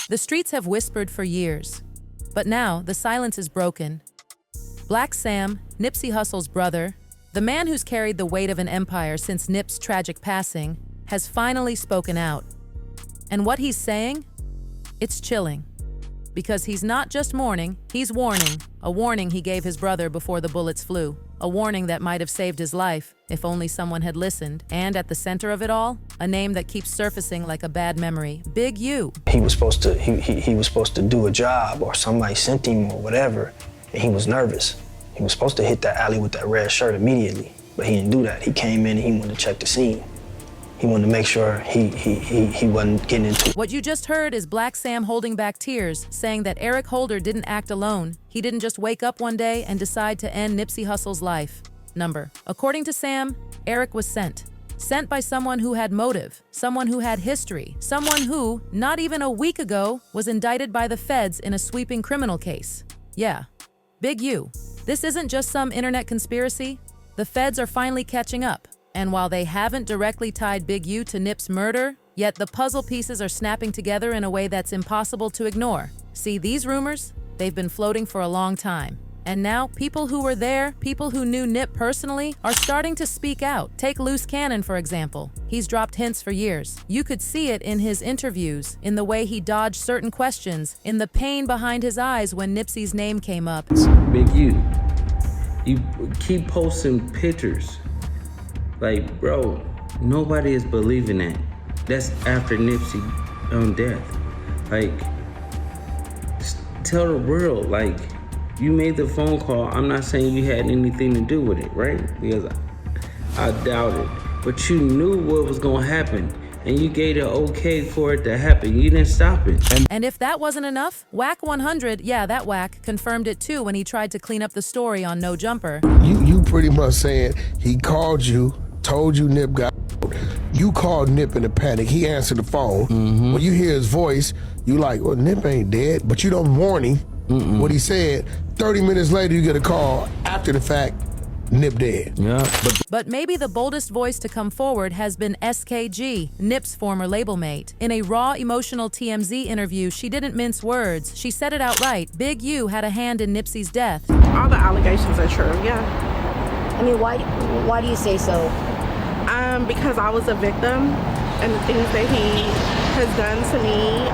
The streets have whispered for years, but now the silence is broken. Black Sam, Nipsey Hussle's brother, the man who's carried the weight of an empire since Nip's tragic passing, has finally spoken out. And what he's saying? It's chilling. Because he's not just mourning, he's warning. A warning he gave his brother before the bullets flew. A warning that might have saved his life if only someone had listened. And at the center of it all, a name that keeps surfacing like a bad memory, Big U. He was supposed to do a job, or somebody sent him or whatever, and he was nervous. He was supposed to hit that alley with that red shirt immediately, but he didn't do that. He came in and he wanted to check the scene. He wanted to make sure he wasn't getting into it. What you just heard is Black Sam holding back tears, saying that Eric Holder didn't act alone. He didn't just wake up one day and decide to end Nipsey Hussle's life. According to Sam, Eric was sent. Sent by someone who had motive, someone who had history, someone who, not even a week ago, was indicted by the feds in a sweeping criminal case. Yeah, Big U. This isn't just some internet conspiracy. The feds are finally catching up. And while they haven't directly tied Big U to Nip's murder, yet the puzzle pieces are snapping together in a way that's impossible to ignore. See, these rumors, they've been floating for a long time. And now, people who were there, people who knew Nip personally, are starting to speak out. Take Loose Cannon, for example. He's dropped hints for years. You could see it in his interviews, in the way he dodged certain questions, in the pain behind his eyes when Nipsey's name came up. Big U, you keep posting pictures. Like, bro, nobody is believing that. That's after Nipsey death. Like, tell the world, like, you made the phone call. I'm not saying you had anything to do with it, right? Because I doubt it. But you knew what was gonna happen, and you gave the okay for it to happen. You didn't stop it. And if that wasn't enough, Whack 100, yeah, that Whack, confirmed it too when he tried to clean up the story on No Jumper. You pretty much saying he called you, told you Nip got. You called Nip in a panic. He answered the phone. When you hear his voice, you like, well, Nip ain't dead, but you don't warn him what he said. 30 minutes later, you get a call after the fact, Nip dead. Yeah. But maybe the boldest voice to come forward has been SKG, Nip's former label mate. In a raw, emotional TMZ interview, she didn't mince words. She said it outright. Big U had a hand in Nipsey's death. All the allegations are true, yeah. I mean, why do you say so? Because I was a victim, and the things that he has done to me,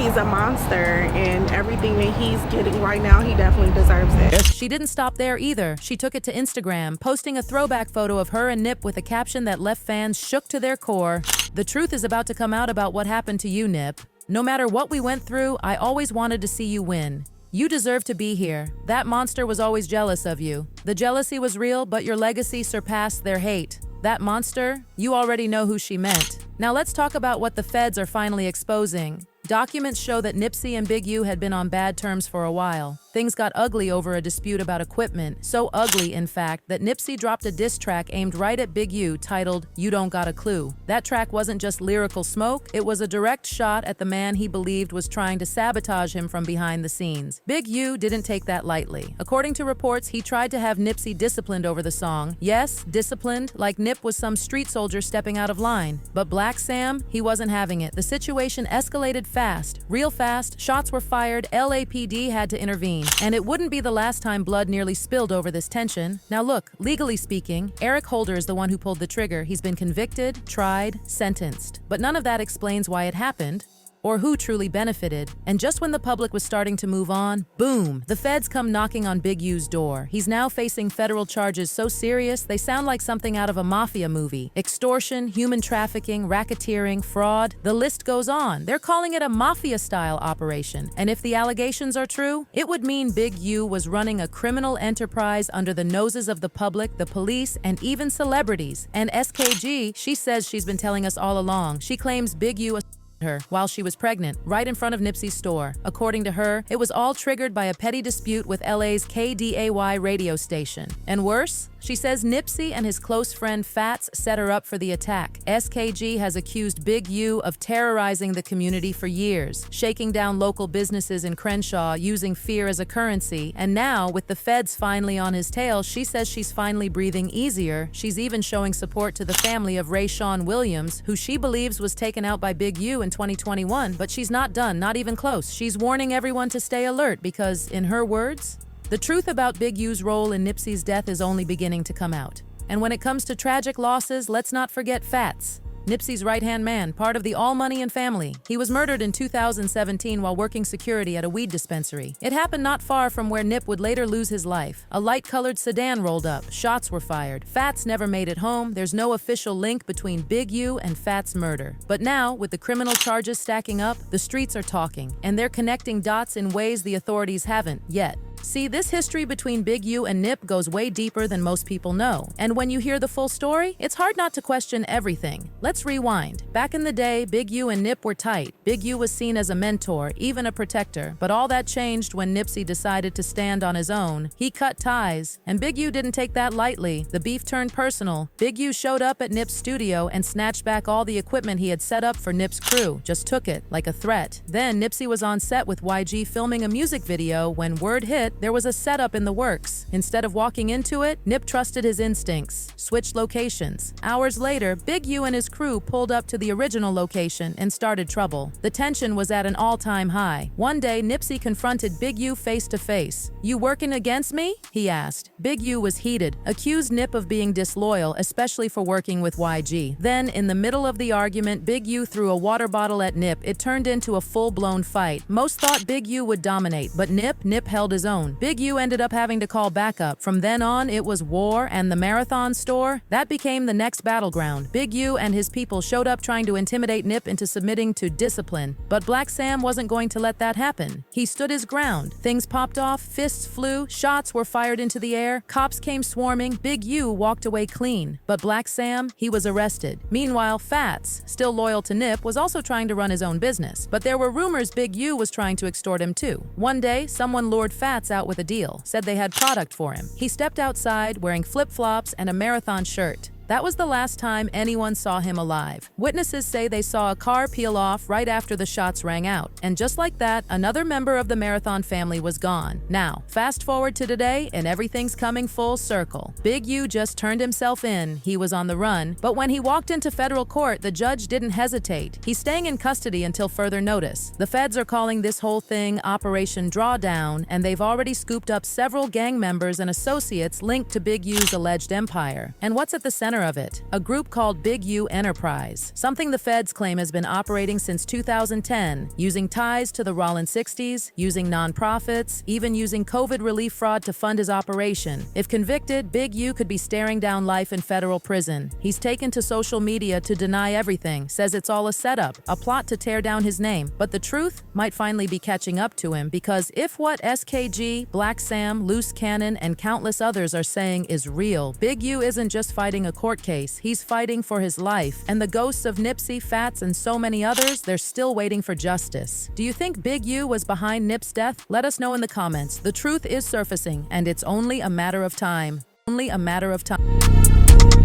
he's a monster, and everything that he's getting right now, he definitely deserves it. She didn't stop there either. She took it to Instagram, posting a throwback photo of her and Nip with a caption that left fans shook to their core. The truth is about to come out about what happened to you, Nip. No matter what we went through, I always wanted to see you win. You deserve to be here. That monster was always jealous of you. The jealousy was real, but your legacy surpassed their hate. That monster, you already know who she meant. Now let's talk about what the feds are finally exposing. Documents show that Nipsey and Big U had been on bad terms for a while. Things got ugly over a dispute about equipment. So ugly, in fact, that Nipsey dropped a diss track aimed right at Big U titled, You Don't Got a Clue. That track wasn't just lyrical smoke, it was a direct shot at the man he believed was trying to sabotage him from behind the scenes. Big U didn't take that lightly. According to reports, he tried to have Nipsey disciplined over the song. Yes, disciplined, like Nip was some street soldier stepping out of line. But Black Sam, he wasn't having it. The situation escalated fast, real fast, shots were fired, LAPD had to intervene. And it wouldn't be the last time blood nearly spilled over this tension. Now look, legally speaking, Eric Holder is the one who pulled the trigger. He's been convicted, tried, sentenced. But none of that explains why it happened, or who truly benefited. And just when the public was starting to move on, boom, the feds come knocking on Big U's door. He's now facing federal charges so serious, they sound like something out of a mafia movie. Extortion, human trafficking, racketeering, fraud, the list goes on. They're calling it a mafia-style operation. And if the allegations are true, it would mean Big U was running a criminal enterprise under the noses of the public, the police, and even celebrities. And SKG, she says she's been telling us all along. She claims Big U her while she was pregnant, right in front of Nipsey's store. According to her, it was all triggered by a petty dispute with LA's KDAY radio station. And worse, She says Nipsey and his close friend Fats set her up for the attack. SKG has accused Big U of terrorizing the community for years, shaking down local businesses in Crenshaw, using fear as a currency, and now, with the feds finally on his tail, she says she's finally breathing easier. She's even showing support to the family of Rayshawn Williams, who she believes was taken out by Big U in 2021, but she's not done, not even close. She's warning everyone to stay alert because, in her words, the truth about Big U's role in Nipsey's death is only beginning to come out. And when it comes to tragic losses, let's not forget Fats, Nipsey's right-hand man, part of the All Money and family. He was murdered in 2017 while working security at a weed dispensary. It happened not far from where Nip would later lose his life. A light-colored sedan rolled up. Shots were fired. Fats never made it home. There's no official link between Big U and Fats' murder. But now, with the criminal charges stacking up, the streets are talking, and they're connecting dots in ways the authorities haven't yet. See, this history between Big U and Nip goes way deeper than most people know. And when you hear the full story, it's hard not to question everything. Let's rewind. Back in the day, Big U and Nip were tight. Big U was seen as a mentor, even a protector. But all that changed when Nipsey decided to stand on his own. He cut ties, and Big U didn't take that lightly. The beef turned personal. Big U showed up at Nip's studio and snatched back all the equipment he had set up for Nip's crew. Just took it, like a threat. Then Nipsey was on set with YG filming a music video when word hit there was a setup in the works. Instead of walking into it, Nip trusted his instincts, switched locations. Hours later, Big U and his crew pulled up to the original location and started trouble. The tension was at an all-time high. One day, Nipsey confronted Big U face to face. "You working against me?" he asked. Big U was heated, accused Nip of being disloyal, especially for working with YG. Then, in the middle of the argument, Big U threw a water bottle at Nip. It turned into a full-blown fight. Most thought Big U would dominate, but Nip held his own. Big U ended up having to call backup. From then on, it was war, and the Marathon store, that became the next battleground. Big U and his people showed up trying to intimidate Nip into submitting to discipline. But Black Sam wasn't going to let that happen. He stood his ground. Things popped off, fists flew, shots were fired into the air, cops came swarming. Big U walked away clean. But Black Sam, he was arrested. Meanwhile, Fats, still loyal to Nip, was also trying to run his own business. But there were rumors Big U was trying to extort him too. One day, someone lured Fats out with a deal, said they had product for him. He stepped outside wearing flip-flops and a Marathon shirt. That was the last time anyone saw him alive. Witnesses say they saw a car peel off right after the shots rang out. And just like that, another member of the Marathon family was gone. Now, fast forward to today, and everything's coming full circle. Big U just turned himself in. He was on the run. But when he walked into federal court, the judge didn't hesitate. He's staying in custody until further notice. The feds are calling this whole thing Operation Drawdown, and they've already scooped up several gang members and associates linked to Big U's alleged empire. And what's at the center of it? A group called Big U Enterprise, something the feds claim has been operating since 2010, using ties to the Rollin 60s, using nonprofits, even using COVID relief fraud to fund his operation. If convicted, Big U could be staring down life in federal prison. He's taken to social media to deny everything, says it's all a setup, a plot to tear down his name. But the truth might finally be catching up to him, because if what SKG, Black Sam, Loose Cannon, and countless others are saying is real, Big U isn't just fighting a court case, he's fighting for his life. And the ghosts of Nipsey, Fats, and so many others, they're still waiting for justice. Do you think Big U was behind Nip's death? Let us know in the comments. The truth is surfacing, and it's only a matter of time. Only a matter of time.